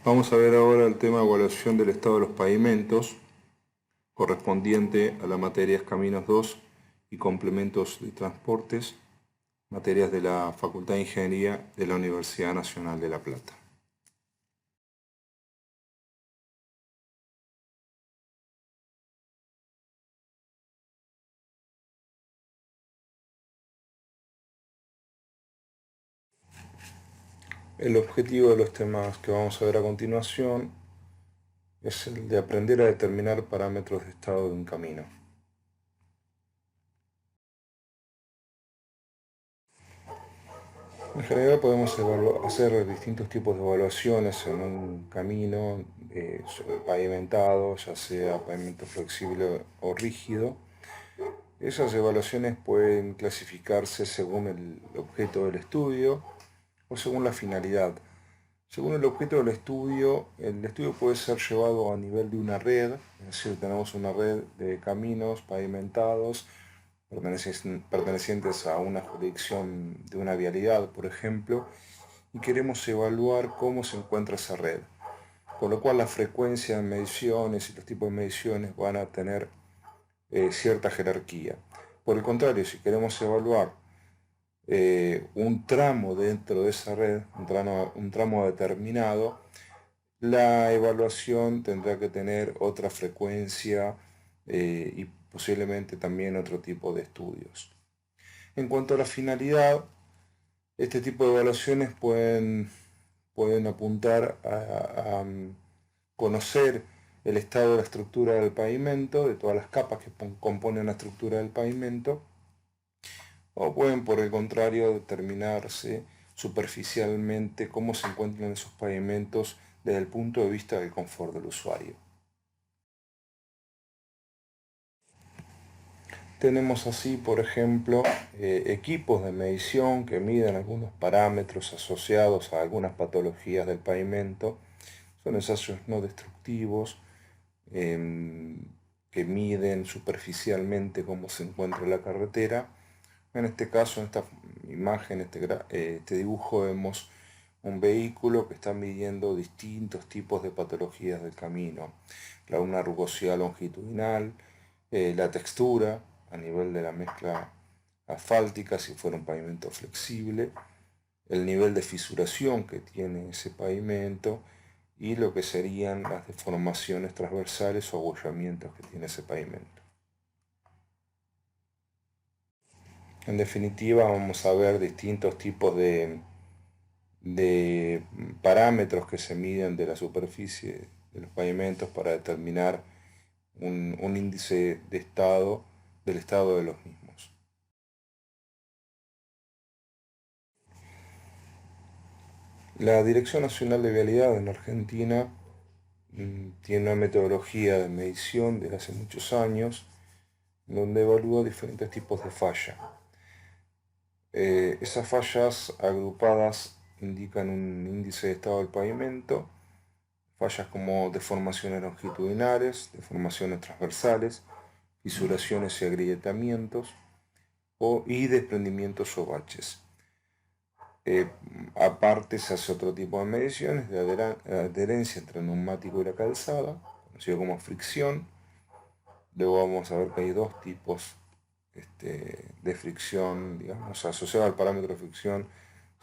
Vamos a ver ahora el tema de evaluación del estado de los pavimentos, correspondiente a las materias Caminos 2 y Complementos de Transportes, materias de la Facultad de Ingeniería de la Universidad Nacional de La Plata. El objetivo de los temas que vamos a ver a continuación es el de aprender a determinar parámetros de estado de un camino. En general podemos hacer distintos tipos de evaluaciones en un camino pavimentado, ya sea pavimento flexible o rígido. Esas evaluaciones pueden clasificarse según el objeto del estudio o según la finalidad. Según el objeto del estudio, el estudio puede ser llevado a nivel de una red, es decir, tenemos una red de caminos pavimentados pertenecientes a una jurisdicción de una vialidad, por ejemplo, y queremos evaluar cómo se encuentra esa red. Con lo cual la frecuencia de mediciones y los tipos de mediciones van a tener cierta jerarquía. Por el contrario, si queremos evaluar un tramo dentro de esa red, un tramo determinado, la evaluación tendrá que tener otra frecuencia y posiblemente también otro tipo de estudios. En cuanto a la finalidad, este tipo de evaluaciones pueden apuntar a conocer el estado de la estructura del pavimento, de todas las capas que componen la estructura del pavimento, o pueden por el contrario determinarse superficialmente cómo se encuentran esos pavimentos desde el punto de vista del confort del usuario. Tenemos así, por ejemplo, equipos de medición que miden algunos parámetros asociados a algunas patologías del pavimento. Son ensayos no destructivos que miden superficialmente cómo se encuentra la carretera. En este caso, en esta imagen, este dibujo, vemos un vehículo que está midiendo distintos tipos de patologías del camino. Una rugosidad longitudinal, la textura a nivel de la mezcla asfáltica si fuera un pavimento flexible, el nivel de fisuración que tiene ese pavimento y lo que serían las deformaciones transversales o abollamientos que tiene ese pavimento. En definitiva, vamos a ver distintos tipos de parámetros que se miden de la superficie de los pavimentos para determinar un índice de estado del estado de los mismos. La Dirección Nacional de Vialidad en Argentina tiene una metodología de medición desde hace muchos años donde evalúa diferentes tipos de falla. Esas fallas agrupadas indican un índice de estado del pavimento, fallas como deformaciones longitudinales, deformaciones transversales, fisuraciones y agrietamientos y desprendimientos o baches. Aparte se hace otro tipo de mediciones de adherencia entre el neumático y la calzada, conocido como fricción. Luego vamos a ver que hay dos tipos de fricción, digamos, asociado al parámetro de fricción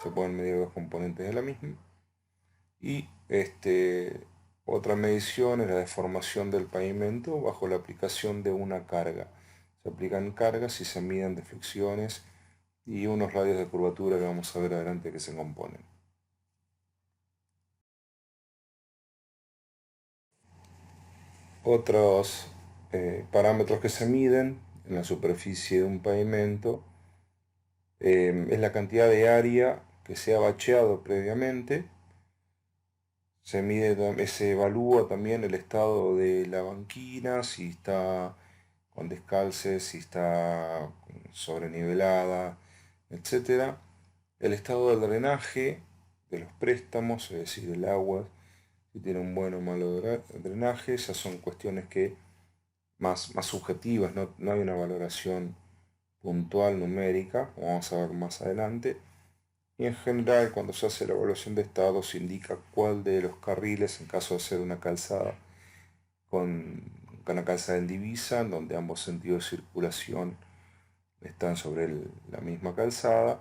se pueden medir dos componentes de la misma. Y otra medición es la deformación del pavimento bajo la aplicación de una carga. Se aplican cargas y se miden deflexiones y unos radios de curvatura que vamos a ver adelante que se componen. Otros parámetros que se miden en la superficie de un pavimento es la cantidad de área que se ha bacheado previamente. Se evalúa también el estado de la banquina, si está con descalces, si está sobrenivelada, etc. El estado del drenaje de los préstamos, es decir, el agua, si tiene un buen o malo drenaje, esas son cuestiones que más subjetivas, no hay una valoración puntual numérica, como vamos a ver más adelante. Y en general, cuando se hace la evaluación de estado, se indica cuál de los carriles, en caso de ser una calzada con una calzada en divisa, en donde ambos sentidos de circulación están sobre la misma calzada,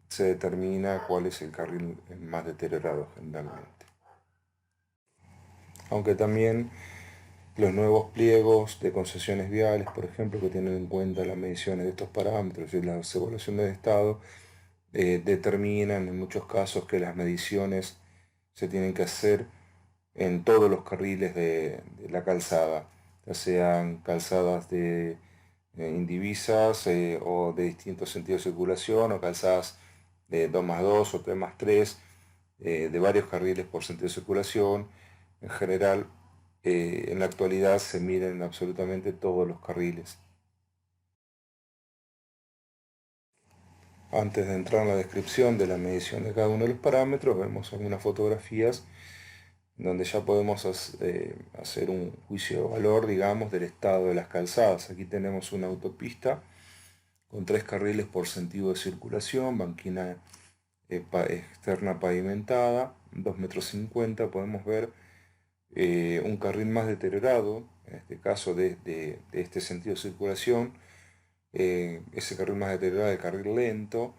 se determina cuál es el carril más deteriorado generalmente. Aunque también los nuevos pliegos de concesiones viales, por ejemplo, que tienen en cuenta las mediciones de estos parámetros y las evaluaciones de estado, determinan en muchos casos que las mediciones se tienen que hacer en todos los carriles de la calzada, ya sean calzadas indivisas o de distintos sentidos de circulación, o calzadas de 2+2 o 3+3, de varios carriles por sentido de circulación. En general, en la actualidad se miden absolutamente todos los carriles. Antes de entrar en la descripción de la medición de cada uno de los parámetros, vemos algunas fotografías donde ya podemos hacer un juicio de valor, digamos, del estado de las calzadas. Aquí tenemos una autopista con 3 carriles por sentido de circulación, banquina externa pavimentada, 2,50 m. Podemos ver un carril más deteriorado, en este caso de este sentido de circulación. Ese carril más deteriorado es el carril lento.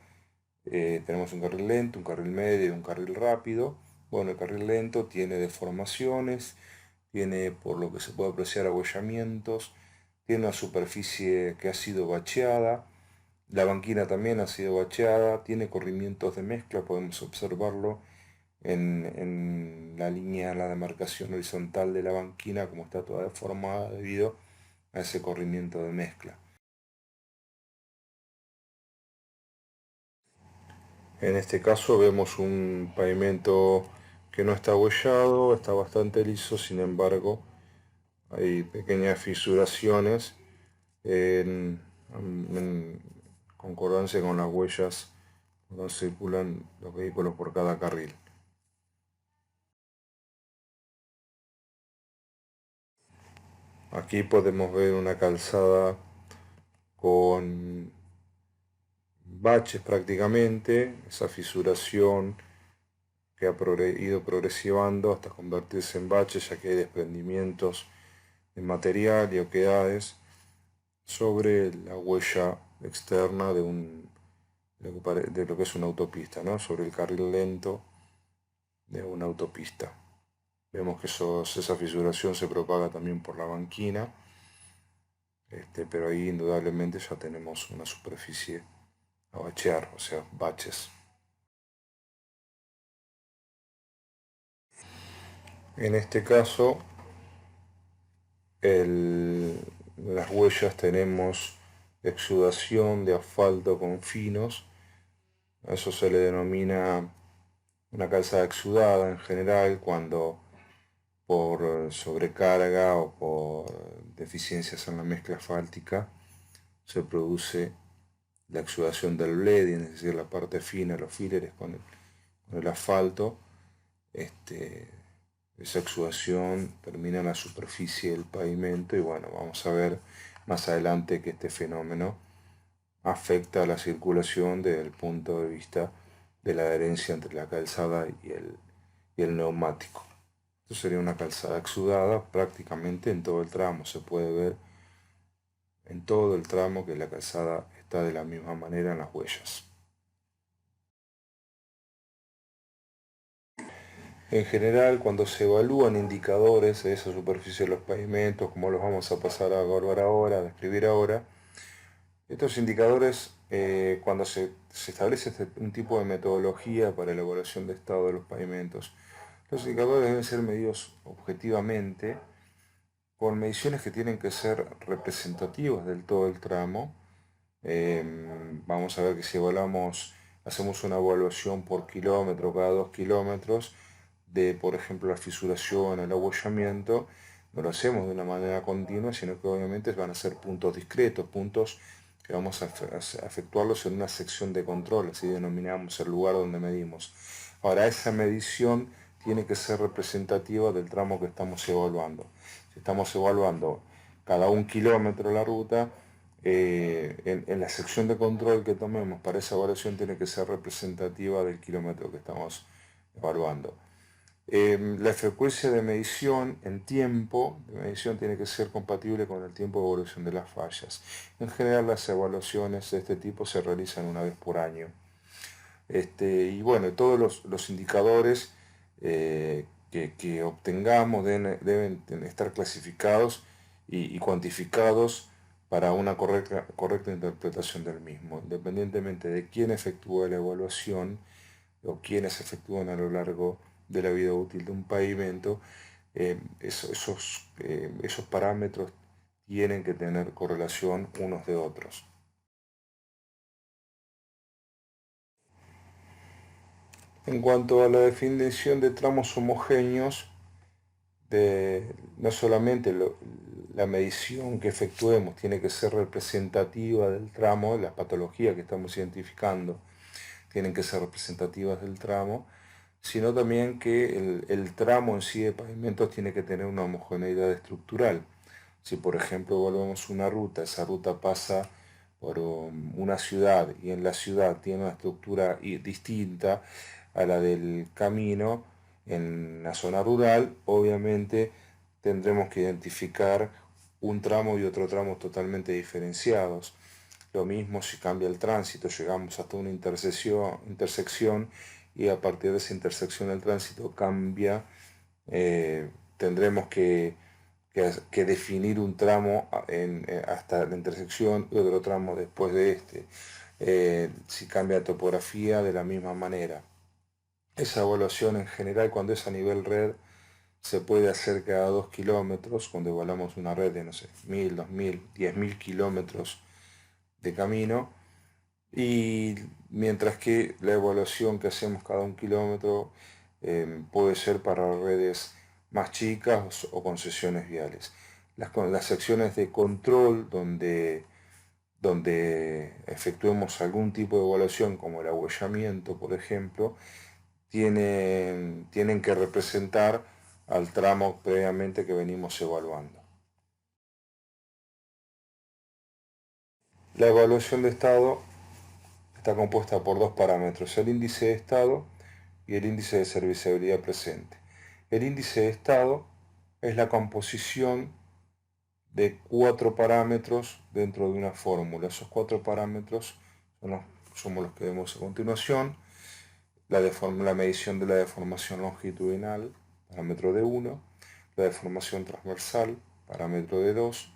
Tenemos un carril lento, un carril medio y un carril rápido. Bueno, el carril lento tiene deformaciones, tiene, por lo que se puede apreciar, abollamientos, tiene una superficie que ha sido bacheada, la banquina también ha sido bacheada, tiene corrimientos de mezcla, podemos observarlo en la línea, la demarcación horizontal de la banquina, como está toda deformada debido a ese corrimiento de mezcla. En este caso vemos un pavimento que no está abollado, está bastante liso, sin embargo hay pequeñas fisuraciones en concordancia con las huellas cuando circulan los vehículos por cada carril. Aquí podemos ver una calzada con baches prácticamente, esa fisuración que ha ido progresivando hasta convertirse en baches, ya que hay desprendimientos de material y oquedades sobre la huella externa de lo que es una autopista, ¿no? Sobre el carril lento de una autopista. Vemos que esa fisuración se propaga también por la banquina, pero ahí indudablemente ya tenemos una superficie a bachear, o sea, baches. En este caso, las huellas tenemos exudación de asfalto con finos. A eso se le denomina una calzada exudada en general cuando por sobrecarga o por deficiencias en la mezcla asfáltica se produce la exudación del bleeding, es decir, la parte fina, los filleres con el asfalto. Esa exudación termina en la superficie del pavimento y bueno, vamos a ver más adelante que este fenómeno afecta a la circulación desde el punto de vista de la adherencia entre la calzada y el neumático. Esto sería una calzada exudada prácticamente en todo el tramo. Se puede ver en todo el tramo que la calzada está de la misma manera en las huellas. En general, cuando se evalúan indicadores de esa superficie de los pavimentos, como los vamos a pasar a evaluar ahora, a describir ahora, estos indicadores, cuando se establece un tipo de metodología para la evaluación de estado de los pavimentos, los indicadores deben ser medidos objetivamente con mediciones que tienen que ser representativas del todo el tramo. Vamos a ver que si hacemos una evaluación por kilómetro, cada 2 kilómetros, de por ejemplo la fisuración, el abollamiento, no lo hacemos de una manera continua, sino que obviamente van a ser puntos discretos, puntos que vamos a efectuarlos en una sección de control, así denominamos el lugar donde medimos. Ahora, esa medición tiene que ser representativa del tramo que estamos evaluando. Si estamos evaluando cada 1 kilómetro la ruta, en la sección de control que tomemos para esa evaluación tiene que ser representativa del kilómetro que estamos evaluando. La frecuencia de medición en tiempo de medición tiene que ser compatible con el tiempo de evolución de las fallas. En general las evaluaciones de este tipo se realizan una vez por año. Y bueno, todos los indicadores que obtengamos deben estar clasificados y cuantificados para una correcta interpretación del mismo, independientemente de quién efectúa la evaluación o quiénes efectúan a lo largo de la vida útil de un pavimento. Esos parámetros tienen que tener correlación unos de otros. En cuanto a la definición de tramos homogéneos, no solamente la medición que efectuemos tiene que ser representativa del tramo, las patologías que estamos identificando tienen que ser representativas del tramo, sino también que el tramo en sí de pavimentos tiene que tener una homogeneidad estructural. Si por ejemplo volvemos una ruta, esa ruta pasa por una ciudad y en la ciudad tiene una estructura distinta a la del camino en la zona rural, obviamente tendremos que identificar un tramo y otro tramo totalmente diferenciados. Lo mismo si cambia el tránsito, llegamos hasta una intersección y a partir de esa intersección el tránsito cambia, tendremos que definir un tramo hasta la intersección y otro tramo después de este. Si cambia la topografía, de la misma manera. Esa evaluación en general, cuando es a nivel red, se puede hacer cada 2 kilómetros, cuando evaluamos una red de, no sé, 1000, 2000, 10.000 kilómetros de camino, y mientras que la evaluación que hacemos cada 1 kilómetro puede ser para redes más chicas o concesiones viales. Las secciones de control donde efectuemos algún tipo de evaluación, como el abollamiento, por ejemplo, tienen que representar al tramo previamente que venimos evaluando. La evaluación de estado está compuesta por dos parámetros, el índice de estado y el índice de serviciabilidad presente. El índice de estado es la composición de 4 parámetros dentro de una fórmula. Esos 4 parámetros somos los que vemos a continuación. La medición de la deformación longitudinal, parámetro de 1, la deformación transversal, parámetro de 2,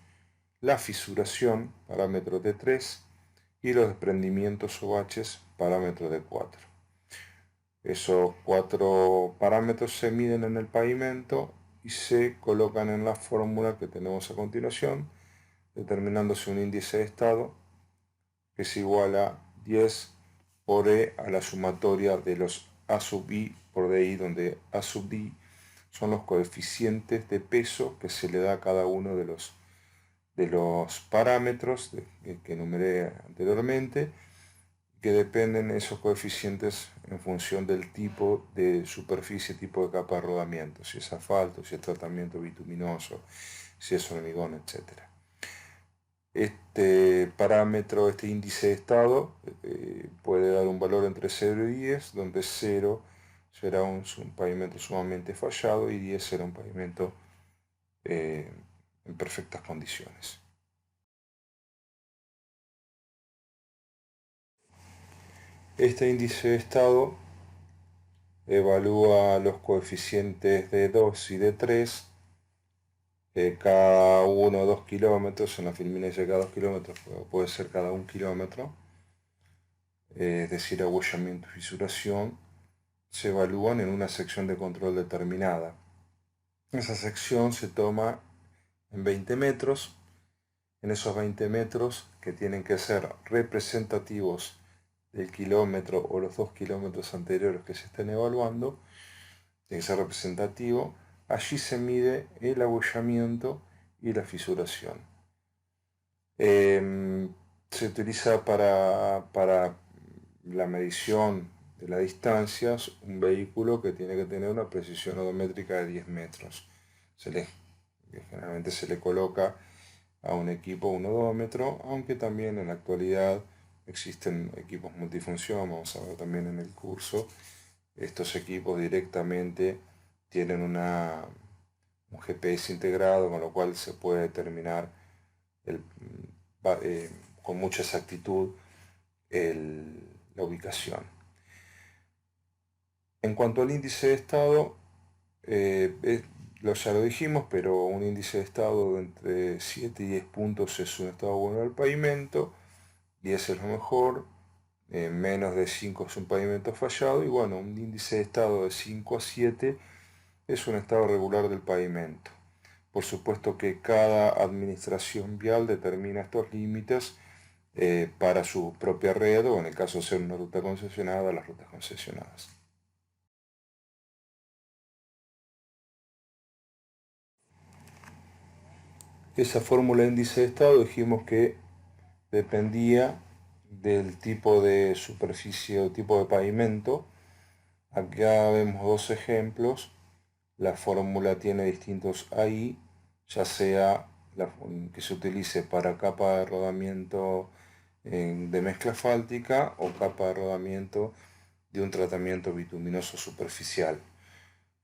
la fisuración, parámetro de 3, y los desprendimientos o baches, parámetro de 4. Esos 4 parámetros se miden en el pavimento y se colocan en la fórmula que tenemos a continuación, determinándose un índice de estado que es igual a 10 por E a la sumatoria de los A sub I por DI, donde A sub D son los coeficientes de peso que se le da a cada uno de los parámetros que enumeré anteriormente, que dependen esos coeficientes en función del tipo de superficie, tipo de capa de rodamiento, si es asfalto, si es tratamiento bituminoso, si es hormigón, etc. Este parámetro, este índice de estado, puede dar un valor entre 0 y 10, donde 0 será un pavimento sumamente fallado y 10 será un pavimento en perfectas condiciones. Este índice de estado evalúa los coeficientes de 2 y de 3, cada 1 o 2 kilómetros, en la filmina dice cada 2 kilómetros, puede ser cada 1 kilómetro, es decir, abollamiento y fisuración, se evalúan en una sección de control determinada. Esa sección se toma en 20 metros, en esos 20 metros que tienen que ser representativos del kilómetro o los 2 kilómetros anteriores que se estén evaluando, tiene que ser representativo, allí se mide el abollamiento y la fisuración. Se utiliza para la medición de las distancias un vehículo que tiene que tener una precisión odométrica de 10 metros. Generalmente se le coloca a un equipo, un odómetro, aunque también en la actualidad existen equipos multifunción, vamos a ver también en el curso. Estos equipos directamente tienen un GPS integrado, con lo cual se puede determinar con mucha exactitud la ubicación. En cuanto al índice de estado, ya lo dijimos, pero un índice de estado de entre 7 y 10 puntos es un estado bueno del pavimento, 10 es lo mejor, menos de 5 es un pavimento fallado, y bueno, un índice de estado de 5 a 7 es un estado regular del pavimento. Por supuesto que cada administración vial determina estos límites para su propia red, o en el caso de ser una ruta concesionada, las rutas concesionadas. Esa fórmula de índice de estado dijimos que dependía del tipo de superficie o tipo de pavimento. Acá vemos dos ejemplos. La fórmula tiene distintos AI, ya sea que se utilice para capa de rodamiento de mezcla asfáltica o capa de rodamiento de un tratamiento bituminoso superficial.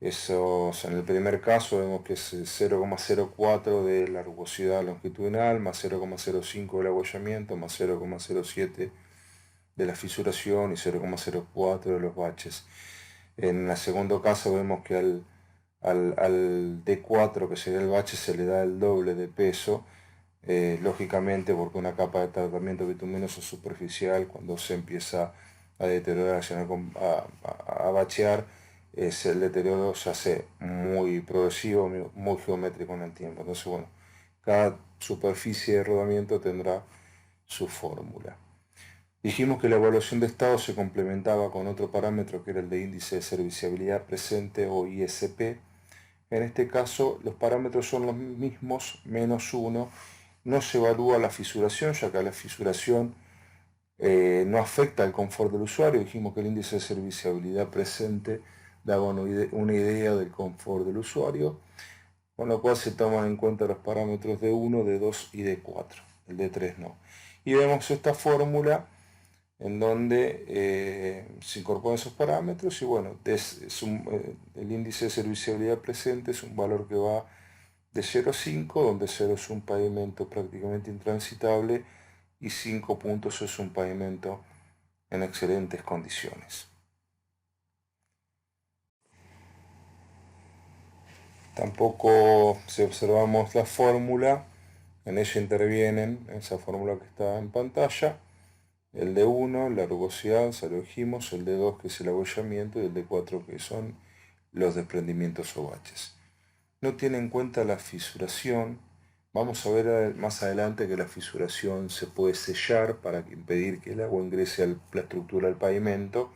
Eso, en el primer caso vemos que es 0,04 de la rugosidad longitudinal, más 0,05 del abollamiento, más 0,07 de la fisuración y 0,04 de los baches. En el segundo caso vemos que al D4, que sería el bache, se le da el doble de peso, lógicamente porque una capa de tratamiento bituminoso superficial, cuando se empieza a deteriorar, a bachear, el deterioro se hace muy progresivo, muy geométrico en el tiempo. Entonces, bueno, cada superficie de rodamiento tendrá su fórmula. Dijimos que la evaluación de estado se complementaba con otro parámetro que era el de índice de serviciabilidad presente o ISP. En este caso los parámetros son los mismos, menos 1. No se evalúa la fisuración, ya que la fisuración no afecta al confort del usuario. Dijimos que el índice de serviciabilidad presente daba una idea del confort del usuario, con lo cual se toman en cuenta los parámetros de 1, de 2 y de 4. El de 3 no. Y vemos esta fórmula en donde se incorporan esos parámetros y bueno, el índice de serviciabilidad presente es un valor que va de 0 a 5, donde 0 es un pavimento prácticamente intransitable y 5 puntos es un pavimento en excelentes condiciones. Tampoco, si observamos la fórmula, en ella intervienen, esa fórmula que está en pantalla, el de 1, la rugosidad, ya lo dijimos, el de 2 que es el abollamiento y el de 4 que son los desprendimientos o baches. No tiene en cuenta la fisuración. Vamos a ver más adelante que la fisuración se puede sellar para impedir que el agua ingrese a la estructura del pavimento.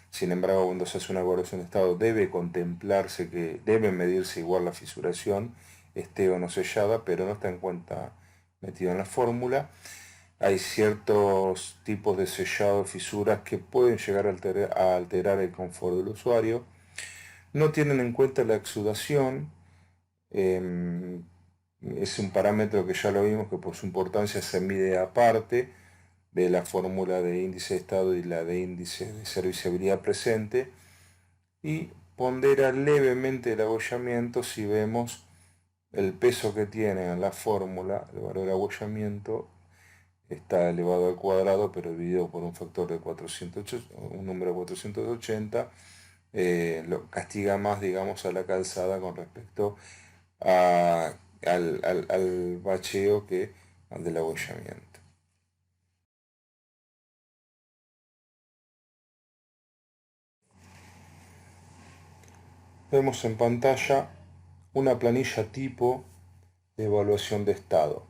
Sin embargo, cuando se hace una evaluación de estado debe contemplarse que debe medirse igual la fisuración, esté o no sellada, pero no está en cuenta metido en la fórmula. Hay ciertos tipos de sellado, fisuras que pueden llegar a alterar el confort del usuario. No tienen en cuenta la exudación. Es un parámetro que ya lo vimos que por su importancia se mide aparte de la fórmula de índice de estado y la de índice de serviciabilidad presente, y pondera levemente el abollamiento si vemos el peso que tiene en la fórmula. El valor de abollamiento está elevado al cuadrado, pero dividido por un factor de 480, un número de 480, lo castiga más, digamos, a la calzada con respecto al bacheo que al del abollamiento. Vemos en pantalla una planilla tipo de evaluación de estado.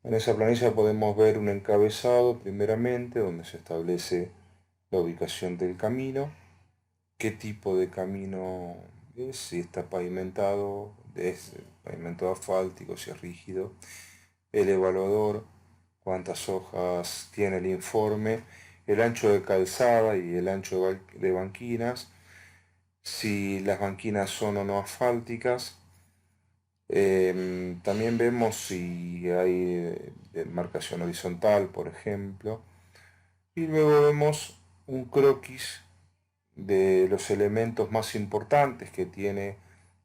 En esa planilla podemos ver un encabezado primeramente donde se establece la ubicación del camino, qué tipo de camino es, si está pavimentado, es pavimento asfáltico, si es rígido, el evaluador, cuántas hojas tiene el informe, el ancho de calzada y el ancho de banquinas, si las banquinas son o no asfálticas, También vemos si hay marcación horizontal, por ejemplo, y luego vemos un croquis de los elementos más importantes que tiene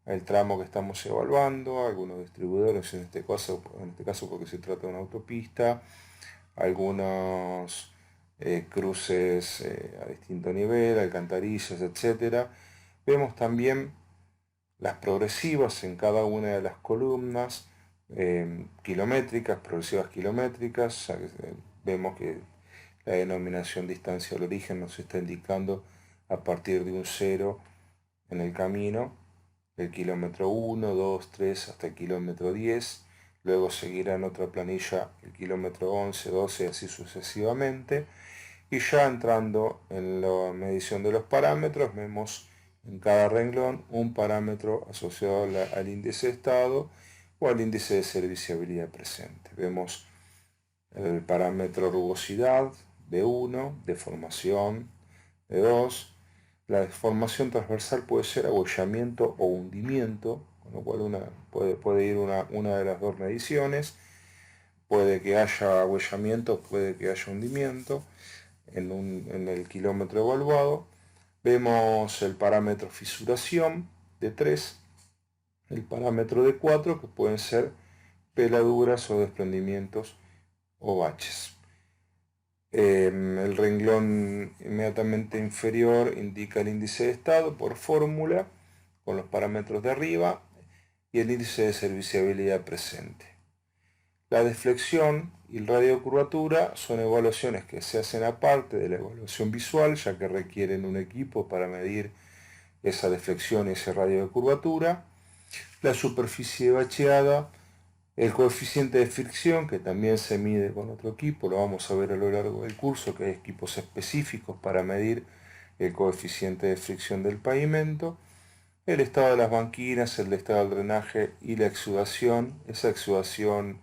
el tramo que estamos evaluando, algunos distribuidores en este caso porque se trata de una autopista, algunos cruces a distinto nivel, alcantarillas, etcétera. Vemos también las progresivas en cada una de las columnas, kilométricas, progresivas kilométricas. Vemos que la denominación distancia al origen nos está indicando a partir de un cero en el camino, el kilómetro 1, 2, 3 hasta el kilómetro 10. Luego seguirá en otra planilla el kilómetro 11, 12 y así sucesivamente. Y ya entrando en la medición de los parámetros, vemos en cada renglón un parámetro asociado al índice de estado o al índice de serviciabilidad presente. Vemos el parámetro rugosidad de 1, deformación de 2. La deformación transversal puede ser abollamiento o hundimiento, con lo cual puede ir una de las dos mediciones. Puede que haya abollamiento, puede que haya hundimiento en el kilómetro evaluado. Vemos el parámetro fisuración de 3, el parámetro de 4, que pueden ser peladuras o desprendimientos o baches. El renglón inmediatamente inferior indica el índice de estado por fórmula con los parámetros de arriba y el índice de serviciabilidad presente. La deflexión y el radio de curvatura son evaluaciones que se hacen aparte de la evaluación visual, ya que requieren un equipo para medir esa deflexión y ese radio de curvatura. La superficie bacheada, el coeficiente de fricción, que también se mide con otro equipo, lo vamos a ver a lo largo del curso, que hay equipos específicos para medir el coeficiente de fricción del pavimento. El estado de las banquinas, el estado del drenaje y la exudación, esa exudación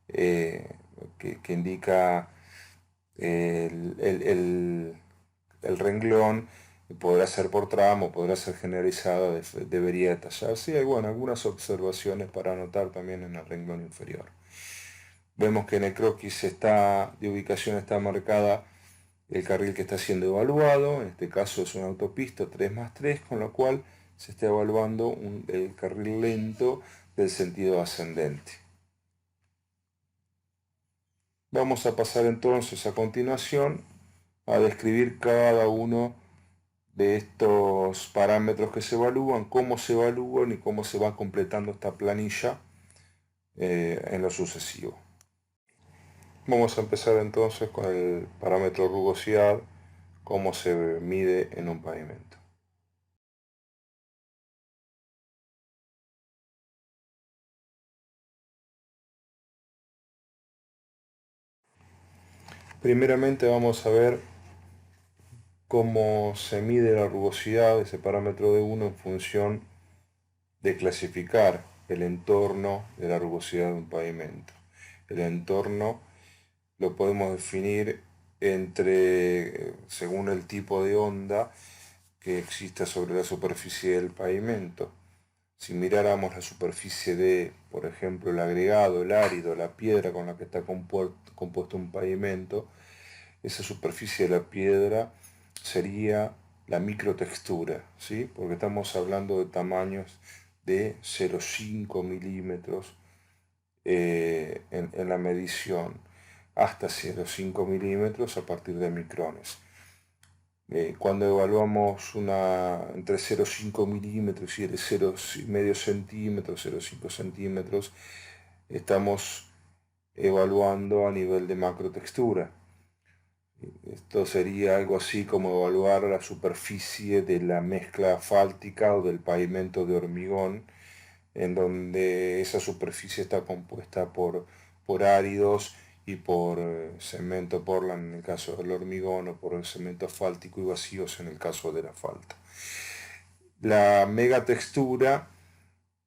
que indica el renglón, podrá ser por tramo, podrá ser generalizada, debería detallarse. Y bueno, algunas observaciones para anotar también en el renglón inferior. Vemos que en el croquis de ubicación está marcada el carril que está siendo evaluado, en este caso es una autopista 3+3, con lo cual se está evaluando el carril lento del sentido ascendente. Vamos a pasar entonces a continuación a describir cada uno de estos parámetros que se evalúan, cómo se evalúan y cómo se va completando esta planilla en lo sucesivo. Vamos a empezar entonces con el parámetro rugosidad, cómo se mide en un pavimento. Primeramente vamos a ver cómo se mide la rugosidad, ese parámetro de 1, en función de clasificar el entorno de la rugosidad de un pavimento. El entorno lo podemos definir según el tipo de onda que exista sobre la superficie del pavimento. Si miráramos la superficie de, por ejemplo, el agregado, el árido, la piedra con la que está compuesto un pavimento, esa superficie de la piedra sería la microtextura, ¿sí? Porque estamos hablando de tamaños de 0,5 milímetros en la medición, hasta 0,5 milímetros a partir de micrones. Cuando evaluamos entre 0,5 milímetros y el 0,5 centímetros, 0,5 centímetros, estamos evaluando a nivel de macrotextura. Esto sería algo así como evaluar la superficie de la mezcla asfáltica o del pavimento de hormigón, en donde esa superficie está compuesta por áridos y por cemento Portland en el caso del hormigón, o por el cemento asfáltico y vacíos en el caso del asfalto. La megatextura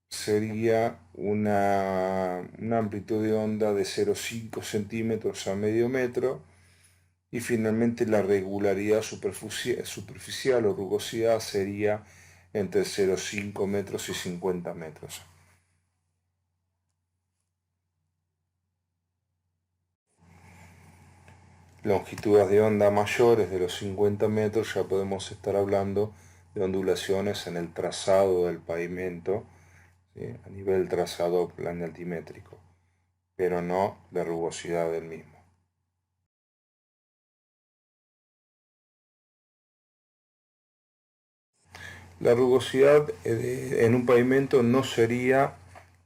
sería una amplitud de onda de 0,5 centímetros a medio metro, y finalmente la regularidad superficial o rugosidad sería entre 0,5 metros y 50 metros. longitudes de onda mayores de los 50 metros ya podemos estar hablando de ondulaciones en el trazado del pavimento, ¿sí? A nivel trazado planialtimétrico, pero no de rugosidad del mismo. La rugosidad en un pavimento no sería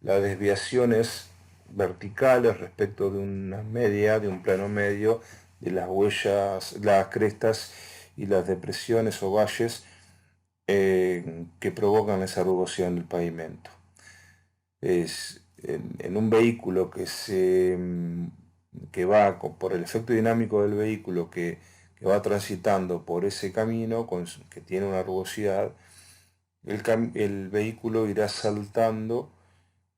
las desviaciones verticales respecto de una media, de un plano medio, de las huellas, las crestas y las depresiones o valles que provocan esa rugosidad en el pavimento. Es en un vehículo que va por el efecto dinámico del vehículo que va transitando por ese camino que tiene una rugosidad, el vehículo irá saltando,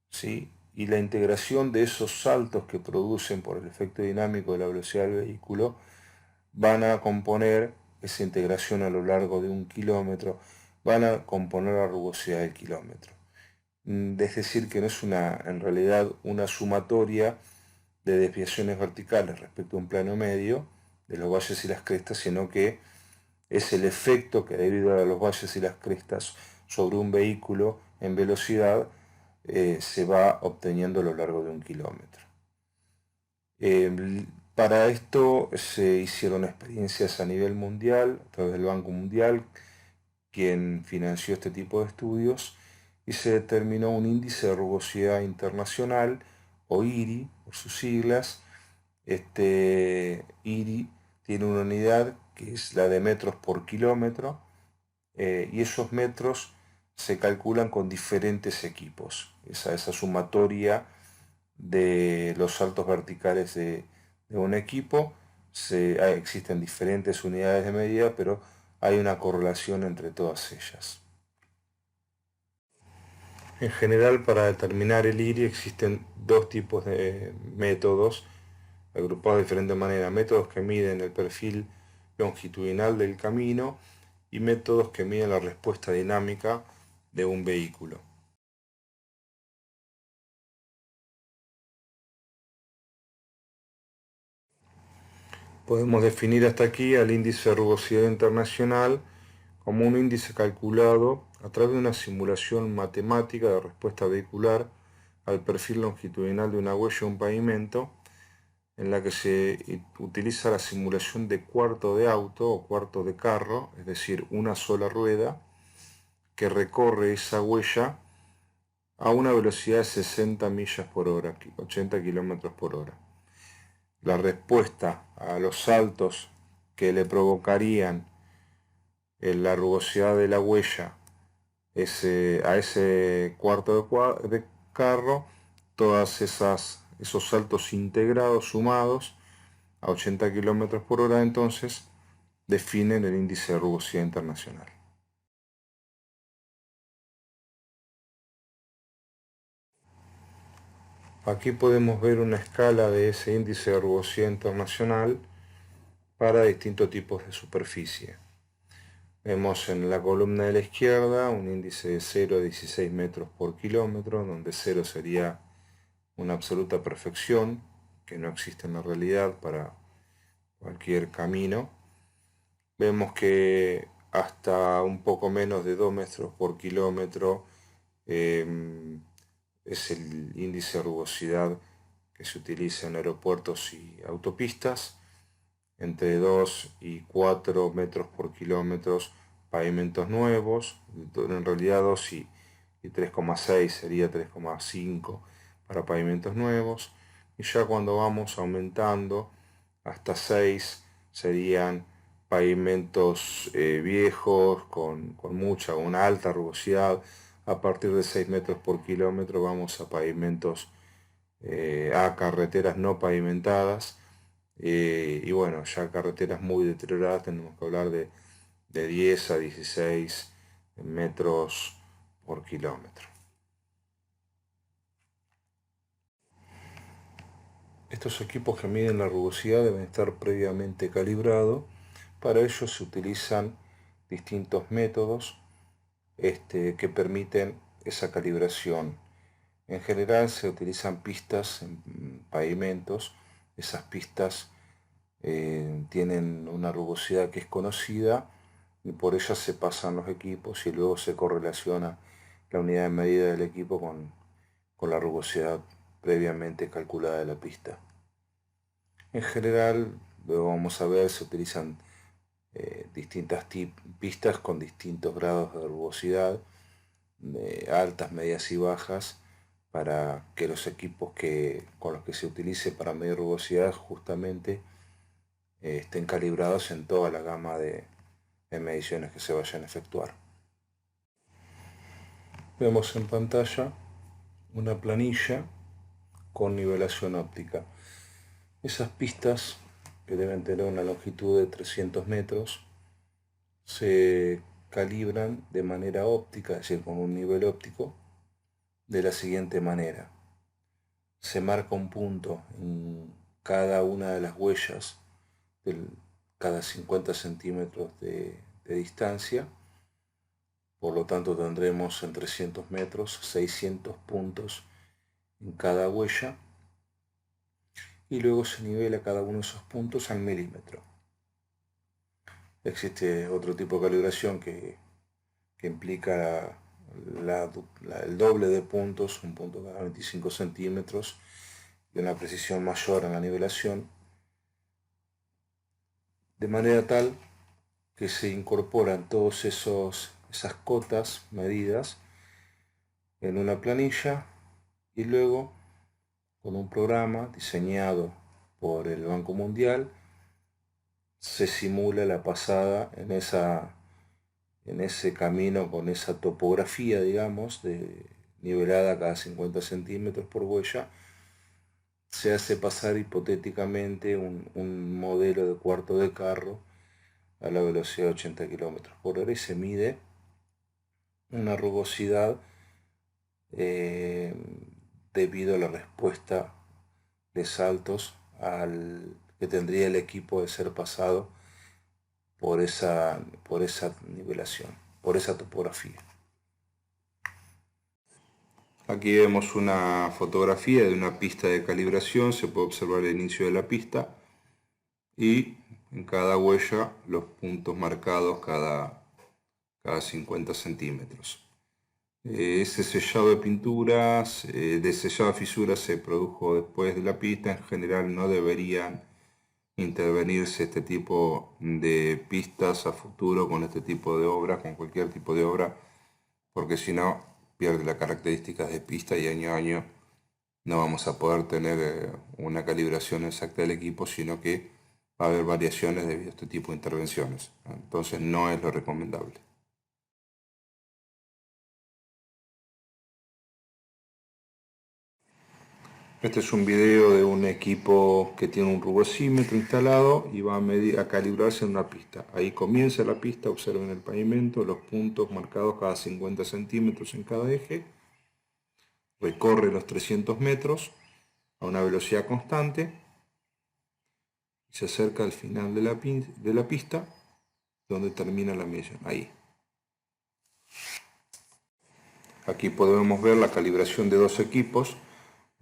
¿sí? Y la integración de esos saltos que producen por el efecto dinámico de la velocidad del vehículo van a componer esa integración a lo largo de un kilómetro, van a componer la rugosidad del kilómetro. Es decir, que no es en realidad una sumatoria de desviaciones verticales respecto a un plano medio de los valles y las crestas, sino que es el efecto que debido a los valles y las crestas sobre un vehículo en velocidad se va obteniendo a lo largo de un kilómetro. Para esto se hicieron experiencias a nivel mundial, a través del Banco Mundial, quien financió este tipo de estudios, y se determinó un índice de rugosidad internacional, o IRI, por sus siglas. Este IRI tiene una unidad que es la de metros por kilómetro, y esos metros se calculan con diferentes equipos. Esa sumatoria de los saltos verticales de un equipo, existen diferentes unidades de medida, pero hay una correlación entre todas ellas. En general, para determinar el IRI existen dos tipos de métodos, agrupados de diferente manera. Métodos que miden el perfil longitudinal del camino y métodos que miden la respuesta dinámica de un vehículo. Podemos definir hasta aquí al índice de rugosidad internacional como un índice calculado a través de una simulación matemática de respuesta vehicular al perfil longitudinal de una huella o un pavimento, en la que se utiliza la simulación de cuarto de auto o cuarto de carro, es decir, una sola rueda, que recorre esa huella a una velocidad de 60 millas por hora, 80 kilómetros por hora. La respuesta a los saltos que le provocarían la rugosidad de la huella a ese cuarto de carro, todos esos saltos integrados, sumados a 80 kilómetros por hora, entonces definen el índice de rugosidad internacional. Aquí podemos ver una escala de ese índice de rugosidad internacional para distintos tipos de superficie. Vemos en la columna de la izquierda un índice de 0 a 16 metros por kilómetro, donde 0 sería una absoluta perfección, que no existe en la realidad para cualquier camino. Vemos que hasta un poco menos de 2 metros por kilómetro es el índice de rugosidad que se utiliza en aeropuertos y autopistas. Entre 2 y 4 metros por kilómetro pavimentos nuevos, en realidad 2 y 3,6 sería 3,5 para pavimentos nuevos, y ya cuando vamos aumentando hasta 6 serían pavimentos viejos con una alta rugosidad. A partir de 6 metros por kilómetro vamos a pavimentos, a carreteras no pavimentadas, y bueno, ya carreteras muy deterioradas tenemos que hablar de 10 a 16 metros por kilómetro. Estos equipos que miden la rugosidad deben estar previamente calibrados. Para ello se utilizan distintos métodos que permiten esa calibración. En general se utilizan pistas en pavimentos. Esas pistas tienen una rugosidad que es conocida y por ella se pasan los equipos y luego se correlaciona la unidad de medida del equipo con la rugosidad previamente calculada de la pista. En general, luego vamos a ver, se utilizan distintas pistas con distintos grados de rugosidad, altas, medias y bajas, para que los equipos con los que se utilice para medir rugosidad justamente estén calibrados en toda la gama de mediciones que se vayan a efectuar. Vemos en pantalla una planilla con nivelación óptica. Esas pistas, que deben tener una longitud de 300 metros, se calibran de manera óptica, es decir, con un nivel óptico, de la siguiente manera. Se marca un punto en cada una de las huellas, cada 50 centímetros de distancia. Por lo tanto tendremos en 300 metros 600 puntos en cada huella y luego se nivela cada uno de esos puntos al milímetro. Existe otro tipo de calibración que implica el doble de puntos, un punto cada 25 centímetros y una precisión mayor en la nivelación, de manera tal que se incorporan todas esas cotas medidas en una planilla y luego con un programa diseñado por el Banco Mundial se simula la pasada en ese camino con esa topografía, digamos, nivelada cada 50 centímetros por huella. Se hace pasar hipotéticamente un modelo de cuarto de carro a la velocidad de 80 kilómetros por hora y se mide una rugosidad debido a la respuesta de saltos que tendría el equipo de ser pasado por esa nivelación, por esa topografía. Aquí vemos una fotografía de una pista de calibración, se puede observar el inicio de la pista y en cada huella los puntos marcados cada 50 centímetros. Ese sellado de pinturas, de sellado de fisuras se produjo después de la pista. En general no deberían intervenirse este tipo de pistas a futuro con este tipo de obra, con cualquier tipo de obra, porque si no pierde las características de pista y año a año no vamos a poder tener una calibración exacta del equipo, sino que va a haber variaciones debido a este tipo de intervenciones. Entonces no es lo recomendable. Este es un video de un equipo que tiene un rugosímetro instalado y va a calibrarse en una pista. Ahí comienza la pista, observen el pavimento, los puntos marcados cada 50 centímetros en cada eje. Recorre los 300 metros a una velocidad constante y se acerca al final de la pista donde termina la medición. Ahí. Aquí podemos ver la calibración de dos equipos.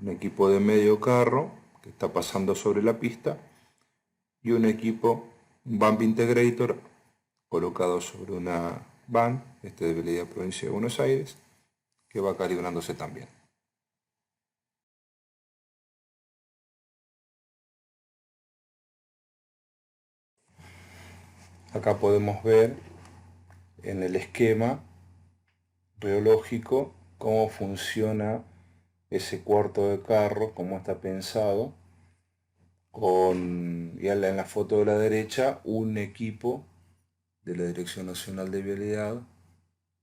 Un equipo de medio carro que está pasando sobre la pista y un Bump Integrator colocado sobre una van, de Vialidad Provincia de Buenos Aires, que va calibrándose también. Acá podemos ver en el esquema reológico cómo funciona ese cuarto de carro, cómo está pensado, y en la foto de la derecha un equipo de la Dirección Nacional de Vialidad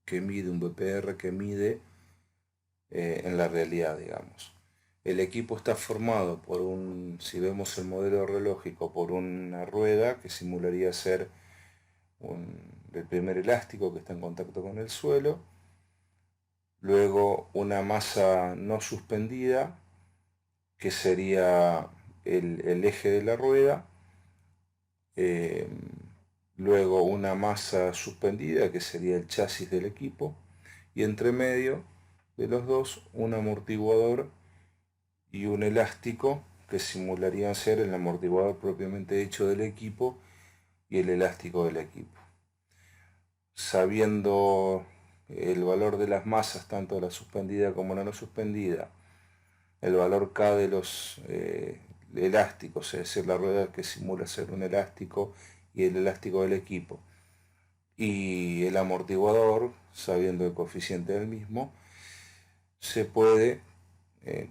que mide un BPR, que mide en la realidad, digamos. El equipo está formado por si vemos el modelo reológico, por una rueda que simularía ser el primer elástico que está en contacto con el suelo, luego una masa no suspendida que sería el eje de la rueda, luego una masa suspendida que sería el chasis del equipo y entre medio de los dos un amortiguador y un elástico que simularían ser el amortiguador propiamente dicho del equipo y el elástico del equipo. Sabiendo el valor de las masas, tanto la suspendida como la no suspendida, el valor K de los elásticos, es decir, la rueda que simula ser un elástico y el elástico del equipo, y el amortiguador, sabiendo el coeficiente del mismo, se puede,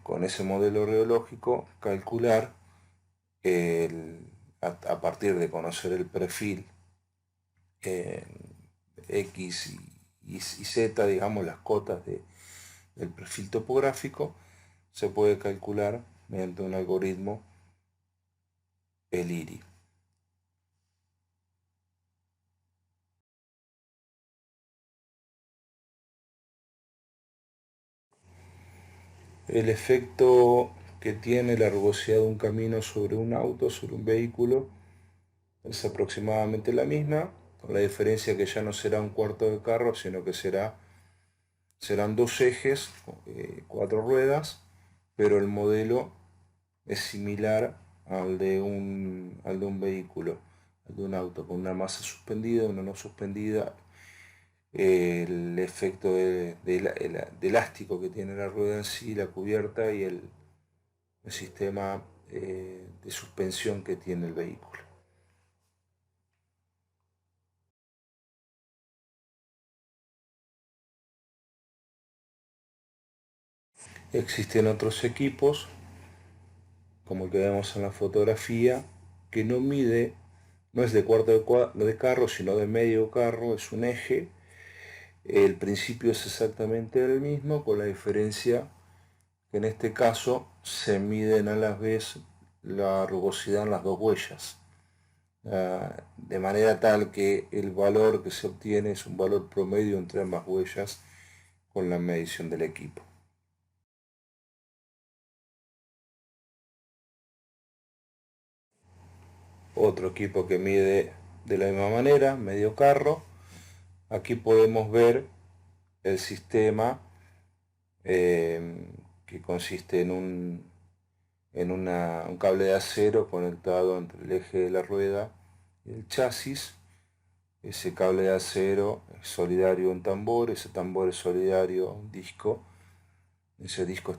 con ese modelo rheológico, calcular a partir de conocer el perfil X y Z, digamos, las cotas del perfil topográfico, se puede calcular mediante un algoritmo el IRI. El efecto que tiene la rugosidad de un camino sobre un auto, sobre un vehículo, es aproximadamente la misma, con la diferencia que ya no será un cuarto de carro, sino que serán dos ejes, 4 ruedas, pero el modelo es similar al de un vehículo, al de un auto, con una masa suspendida, una no suspendida. El efecto de elástico que tiene la rueda en sí, la cubierta y el sistema de suspensión que tiene el vehículo. Existen otros equipos, como el que vemos en la fotografía, que no es de cuarto de carro, sino de medio carro, es un eje. El principio es exactamente el mismo, con la diferencia que en este caso se miden a la vez la rugosidad en las dos huellas, de manera tal que el valor que se obtiene es un valor promedio entre ambas huellas con la medición del equipo. Otro equipo que mide de la misma manera, medio carro. Aquí podemos ver el sistema que consiste en un cable de acero conectado entre el eje de la rueda y el chasis. Ese cable de acero es solidario a un tambor, ese tambor es solidario a un disco. Ese disco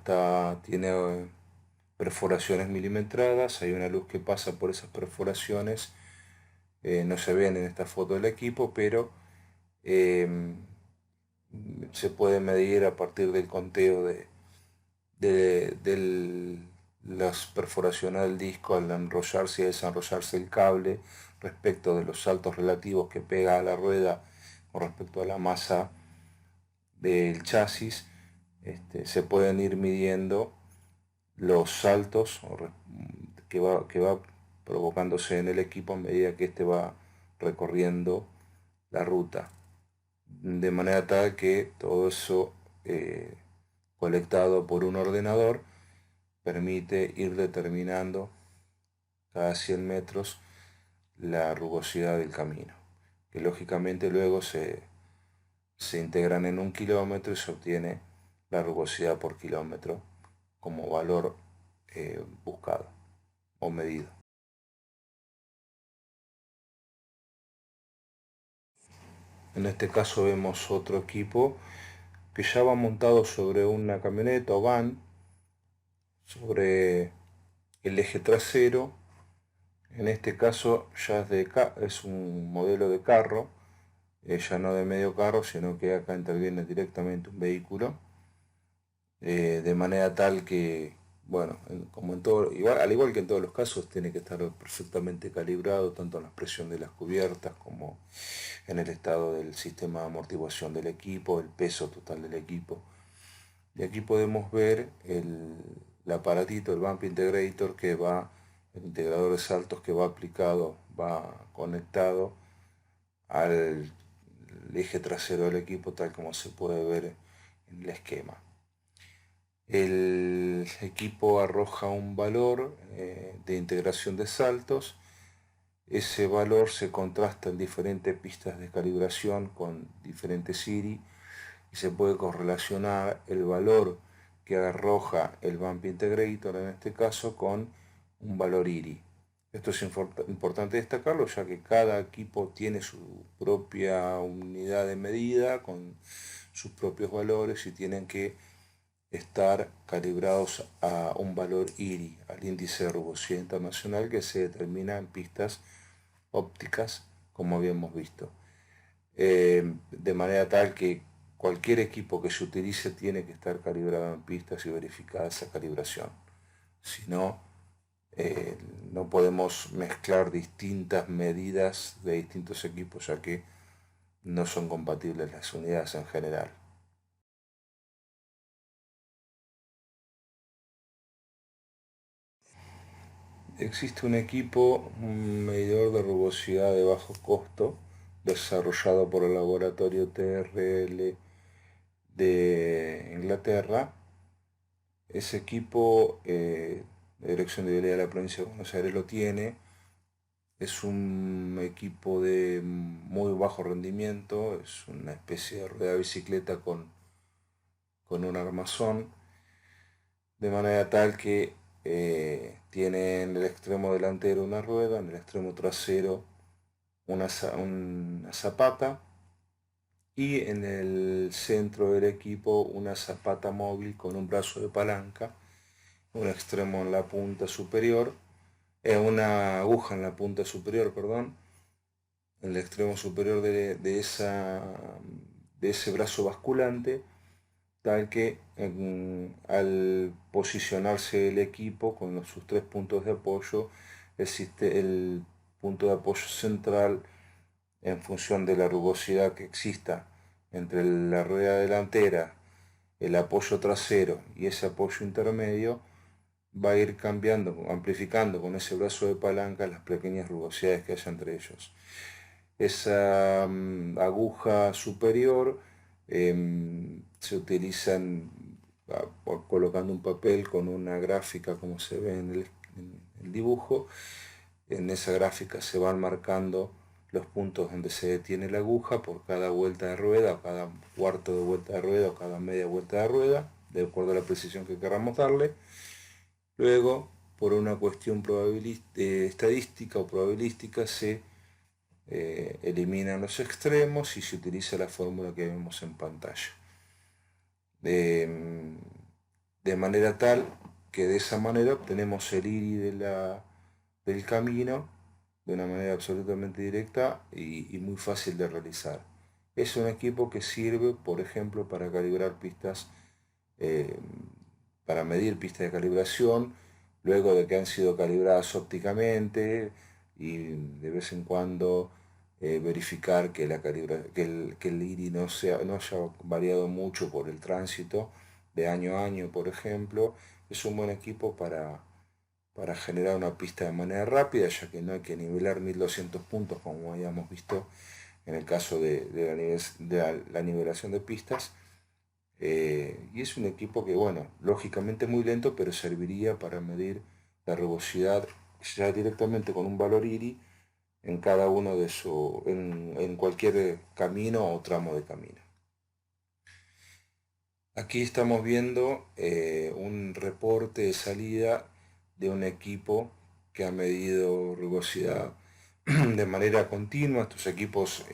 tiene perforaciones milimetradas, hay una luz que pasa por esas perforaciones, no se ven en esta foto del equipo, pero eh, se puede medir a partir del conteo de las perforaciones del disco al enrollarse y desenrollarse el cable respecto de los saltos relativos que pega a la rueda con respecto a la masa del chasis. Se pueden ir midiendo los saltos que va provocándose en el equipo a medida que va recorriendo la ruta, de manera tal que todo eso colectado por un ordenador permite ir determinando cada 100 metros la rugosidad del camino, que lógicamente luego se integran en un kilómetro y se obtiene la rugosidad por kilómetro como valor buscado o medido. En este caso vemos otro equipo que ya va montado sobre una camioneta o van, sobre el eje trasero. En este caso ya es un modelo de carro, ya no de medio carro, sino que acá interviene directamente un vehículo, de manera tal que, bueno, como en todo, al igual que en todos los casos, tiene que estar perfectamente calibrado, tanto en la presión de las cubiertas como en el estado del sistema de amortiguación del equipo, el peso total del equipo. Y aquí podemos ver el aparatito, el Bump Integrator, el integrador de saltos que va conectado al eje trasero del equipo, tal como se puede ver en el esquema. El equipo arroja un valor de integración de saltos. Ese valor se contrasta en diferentes pistas de calibración con diferentes IRI y se puede correlacionar el valor que arroja el Bump Integrator en este caso con un valor IRI. Esto es importante destacarlo, ya que cada equipo tiene su propia unidad de medida con sus propios valores y tienen que estar calibrados a un valor IRI, al índice de rugosidad internacional, que se determina en pistas ópticas, como habíamos visto. De manera tal que cualquier equipo que se utilice tiene que estar calibrado en pistas y verificada esa calibración. Si no, no podemos mezclar distintas medidas de distintos equipos, ya que no son compatibles las unidades en general. Existe un equipo, un medidor de rugosidad de bajo costo, desarrollado por el laboratorio TRL de Inglaterra. Ese equipo, la Dirección de Vialidad de la Provincia de Buenos Aires lo tiene. Es un equipo de muy bajo rendimiento, es una especie de rueda de bicicleta con un armazón, de manera tal que tiene en el extremo delantero una rueda, en el extremo trasero una zapata y en el centro del equipo una zapata móvil con un brazo de palanca, un extremo en la punta superior, una aguja en la punta superior, perdón, en el extremo superior de ese brazo basculante, tal que al posicionarse el equipo con sus tres puntos de apoyo, existe el punto de apoyo central en función de la rugosidad que exista entre la rueda delantera, el apoyo trasero y ese apoyo intermedio, va a ir cambiando, amplificando con ese brazo de palanca las pequeñas rugosidades que haya entre ellos. Esa aguja superior se utiliza colocando un papel con una gráfica como se ve en el dibujo. En esa gráfica se van marcando los puntos donde se detiene la aguja por cada vuelta de rueda, o cada cuarto de vuelta de rueda, o cada media vuelta de rueda, de acuerdo a la precisión que queramos darle. Luego, por una cuestión estadística o probabilística, se eliminan los extremos y se utiliza la fórmula que vemos en pantalla. De manera tal que de esa manera obtenemos el IRI del camino de una manera absolutamente directa y muy fácil de realizar. Es un equipo que sirve, por ejemplo, para calibrar pistas, eh, para medir pistas de calibración, luego de que han sido calibradas ópticamente y de vez en cuando verificar que, que el IRI no haya variado mucho por el tránsito de año a año, por ejemplo. Es un buen equipo para generar una pista de manera rápida, ya que no hay que nivelar 1200 puntos como habíamos visto en el caso de la nivelación de pistas. Y es un equipo que, bueno, lógicamente muy lento, pero serviría para medir la rugosidad ya directamente con un valor IRI en cada uno en cualquier camino o tramo de camino. Aquí estamos viendo un reporte de salida de un equipo que ha medido rugosidad de manera continua. Estos equipos,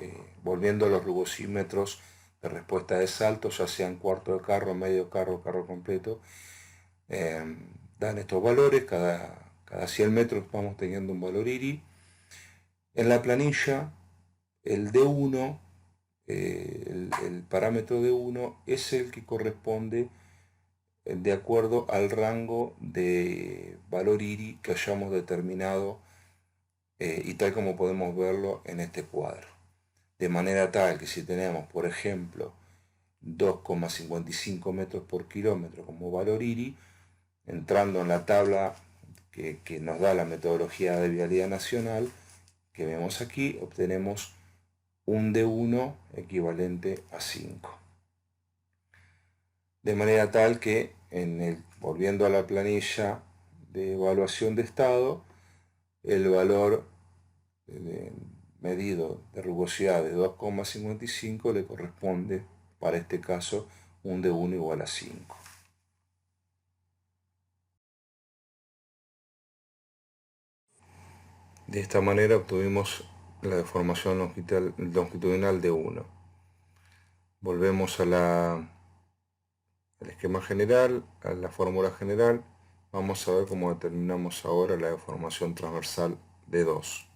volviendo a los rugosímetros de respuesta de salto, ya sean cuarto de carro, medio carro, carro completo, dan estos valores. Cada 100 metros vamos teniendo un valor IRI. En la planilla, el D1, el parámetro D1 es el que corresponde de acuerdo al rango de valor IRI que hayamos determinado y tal como podemos verlo en este cuadro. De manera tal que si tenemos, por ejemplo, 2,55 metros por kilómetro como valor IRI, entrando en la tabla que nos da la metodología de vialidad nacional que vemos aquí, obtenemos un D1 equivalente a 5. De manera tal que, volviendo a la planilla de evaluación de estado, el valor medido de rugosidad de 2,55 le corresponde, para este caso, un D1 igual a 5. De esta manera obtuvimos la deformación longitudinal de 1. Volvemos al esquema general, a la fórmula general. Vamos a ver cómo determinamos ahora la deformación transversal de 2.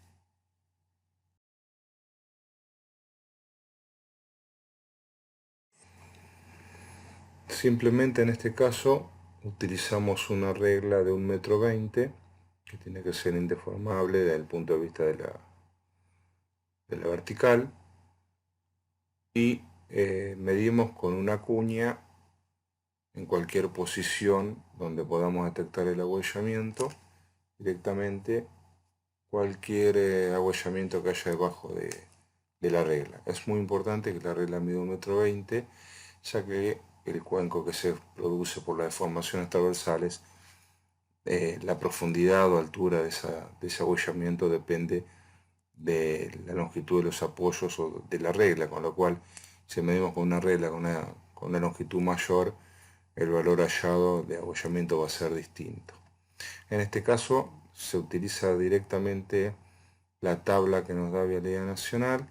Simplemente en este caso utilizamos una regla de 1,20 m, que tiene que ser indeformable desde el punto de vista de la vertical, y medimos con una cuña en cualquier posición donde podamos detectar el agüellamiento, directamente cualquier agüellamiento que haya debajo de la regla. Es muy importante que la regla mida 1,20 m, ya que el cuenco que se produce por las deformaciones transversales, la profundidad o altura de ese agüellamiento depende de la longitud de los apoyos o de la regla, con lo cual si medimos con una regla con una longitud mayor, el valor hallado de agüellamiento va a ser distinto. En este caso se utiliza directamente la tabla que nos da Vialidad Nacional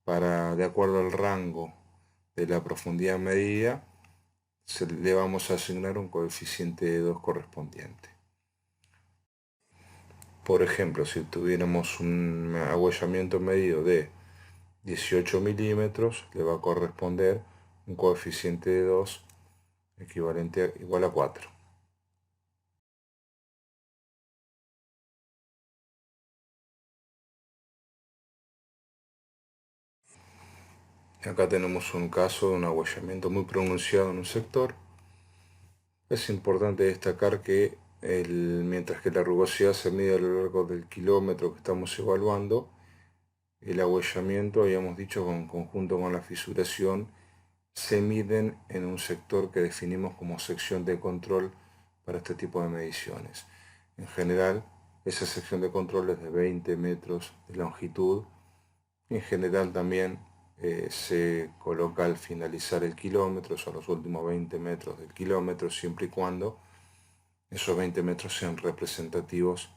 para, de acuerdo al rango de la profundidad medida, le vamos a asignar un coeficiente de 2 correspondiente. Por ejemplo, si tuviéramos un agüellamiento medido de 18 milímetros, le va a corresponder un coeficiente de 2 igual a 4. Acá tenemos un caso de un agüellamiento muy pronunciado en un sector. Es importante destacar que mientras que la rugosidad se mide a lo largo del kilómetro que estamos evaluando, el agüellamiento, habíamos dicho, en conjunto con la fisuración, se miden en un sector que definimos como sección de control para este tipo de mediciones. En general, esa sección de control es de 20 metros de longitud. En general también se coloca al finalizar el kilómetro, son los últimos 20 metros del kilómetro, siempre y cuando esos 20 metros sean representativos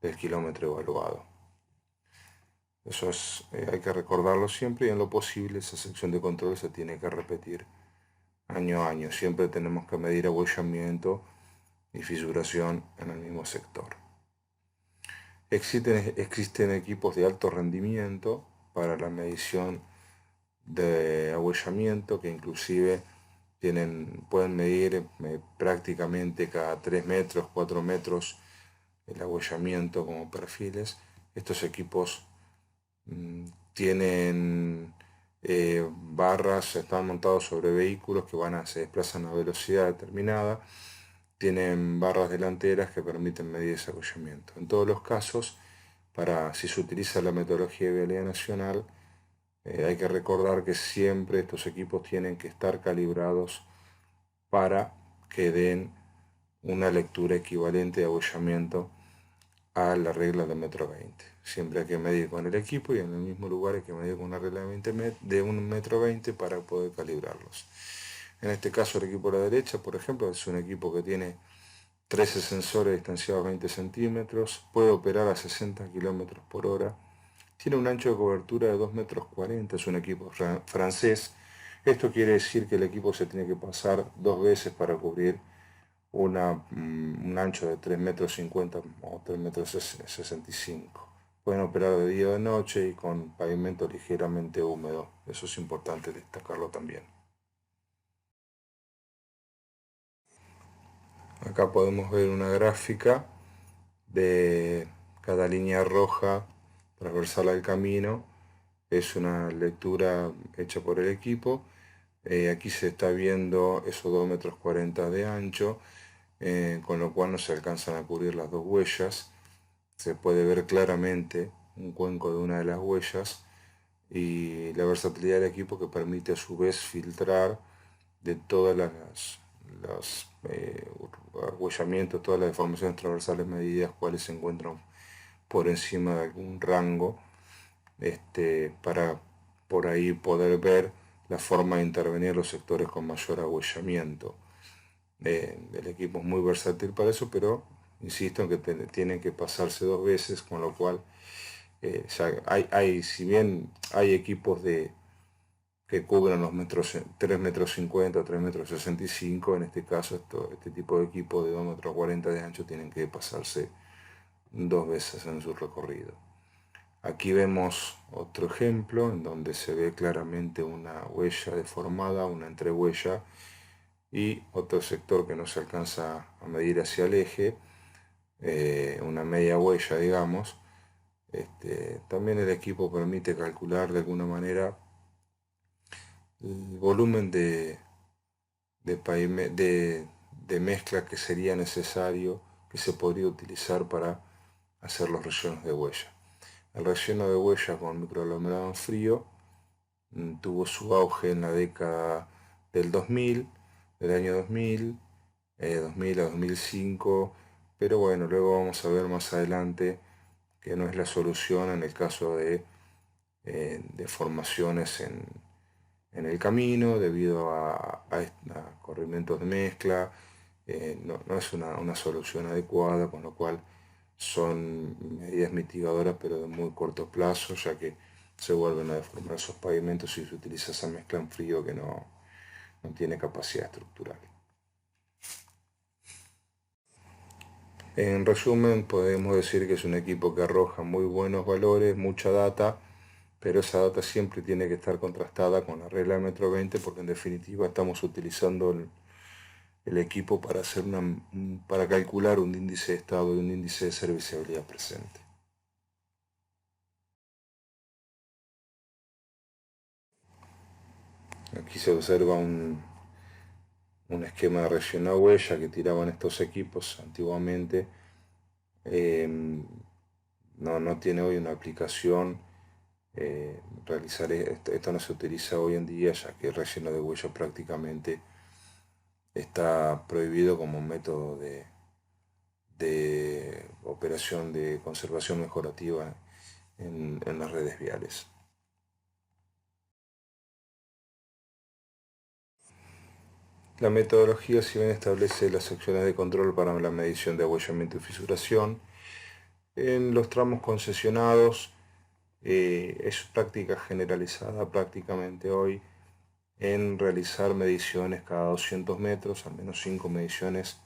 del kilómetro evaluado. Eso hay que recordarlo siempre, y en lo posible esa sección de control se tiene que repetir año a año. Siempre tenemos que medir agüellamiento y fisuración en el mismo sector. Existen equipos de alto rendimiento para la medición de agüellamiento, que inclusive pueden medir prácticamente cada 3 metros, 4 metros el agüellamiento como perfiles. Estos equipos tienen barras, están montados sobre vehículos que se desplazan a velocidad determinada, tienen barras delanteras que permiten medir ese agüellamiento. En todos los casos, si se utiliza la metodología de Vialidad Nacional, hay que recordar que siempre estos equipos tienen que estar calibrados para que den una lectura equivalente de agüellamiento a la regla de 1,20 m. Siempre hay que medir con el equipo, y en el mismo lugar hay que medir con una regla de 1,20 m para poder calibrarlos. En este caso, el equipo de la derecha, por ejemplo, es un equipo que tiene 13 sensores distanciados 20 centímetros, puede operar a 60 km por hora, tiene un ancho de cobertura de 2,40 m, es un equipo francés. Esto quiere decir que el equipo se tiene que pasar 2 veces para cubrir un ancho de 3,50 m o 3,65 m. Pueden operar de día o de noche y con pavimento ligeramente húmedo. Eso es importante destacarlo también. Acá podemos ver una gráfica de cada línea roja transversal al camino. Es una lectura hecha por el equipo. Aquí se está viendo esos 2,40 m de ancho, con lo cual no se alcanzan a cubrir las dos huellas. Se puede ver claramente un cuenco de una de las huellas, y la versatilidad del equipo, que permite a su vez filtrar de todas los agüellamientos, todas las deformaciones transversales medidas, cuales se encuentran por encima de algún rango, para por ahí poder ver la forma de intervenir los sectores con mayor agüellamiento. El equipo es muy versátil para eso, pero insisto en que tienen que pasarse 2 veces, con lo cual si bien hay equipos que cubran los 3,50 metros, 3,65 metros, en este caso este tipo de equipos de 2,40 metros de ancho tienen que pasarse 2 veces en su recorrido. Aquí vemos otro ejemplo en donde se ve claramente una huella deformada, una entrehuella, y otro sector que no se alcanza a medir hacia el eje, una media huella, digamos. También el equipo permite calcular de alguna manera el volumen de mezcla que sería necesario, que se podría utilizar para hacer los rellenos de huella. El relleno de huella con microaglomerado en frío tuvo su auge en la década del 2000, del año 2000, 2000 a 2005, pero bueno, luego vamos a ver más adelante que no es la solución en el caso de deformaciones en el camino debido a corrimientos de mezcla. No es una solución adecuada, con lo cual son medidas mitigadoras pero de muy corto plazo, ya que se vuelven a deformar esos pavimentos si se utiliza esa mezcla en frío que no tiene capacidad estructural. En resumen, podemos decir que es un equipo que arroja muy buenos valores, mucha data, pero esa data siempre tiene que estar contrastada con la regla de metro 20, porque en definitiva estamos utilizando el equipo para calcular un índice de estado y un índice de serviciabilidad presente. Aquí se observa un esquema de relleno huella que tiraban estos equipos antiguamente. No tiene hoy una aplicación. Realizar esto no se utiliza hoy en día, ya que el relleno de huella prácticamente está prohibido como método de operación de conservación mejorativa en las redes viales. La metodología, si bien establece las secciones de control para la medición de abollamiento y fisuración, en los tramos concesionados es práctica generalizada prácticamente hoy en realizar mediciones cada 200 metros, al menos 5 mediciones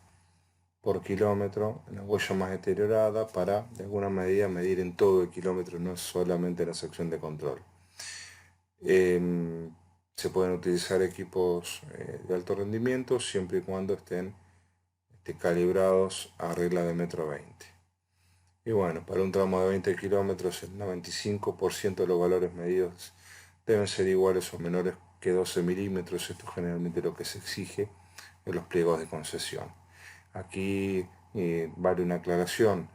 por kilómetro en la huella más deteriorada, para de alguna medida medir en todo el kilómetro, no solamente en la sección de control. Se pueden utilizar equipos de alto rendimiento siempre y cuando estén calibrados a regla de metro 20. Y bueno, para un tramo de 20 kilómetros, el 95% de los valores medidos deben ser iguales o menores que 12 milímetros. Esto es generalmente lo que se exige en los pliegos de concesión. Aquí vale una aclaración.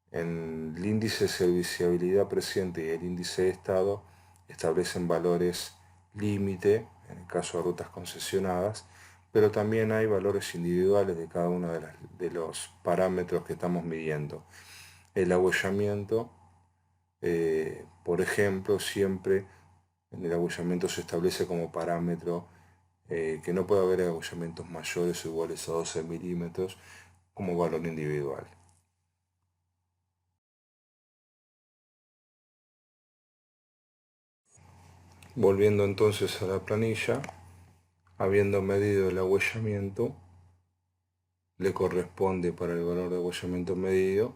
En el índice de serviciabilidad presente y el índice de estado establecen valores límite en el caso de rutas concesionadas, pero también hay valores individuales de cada uno de los parámetros que estamos midiendo. El abollamiento, por ejemplo, siempre en el abollamiento se establece como parámetro que no puede haber abollamientos mayores o iguales a 12 milímetros como valor individual. Volviendo entonces a la planilla, habiendo medido el abollamiento, le corresponde para el valor de abollamiento medido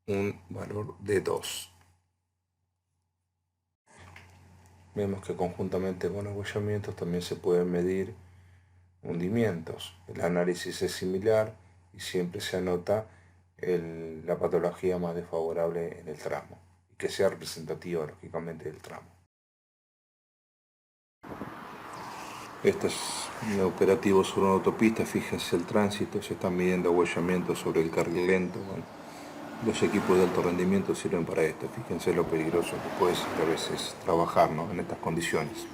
un valor de 2. Vemos que conjuntamente con abollamientos también se pueden medir hundimientos. El análisis es similar y siempre se anota la patología más desfavorable en el tramo, y que sea representativa lógicamente del tramo. Este es un operativo sobre una autopista. Fíjense el tránsito, se están midiendo abollamientos sobre el carril lento. Bueno, los equipos de alto rendimiento sirven para esto. Fíjense lo peligroso que puede ser a veces trabajar, ¿no?, en estas condiciones.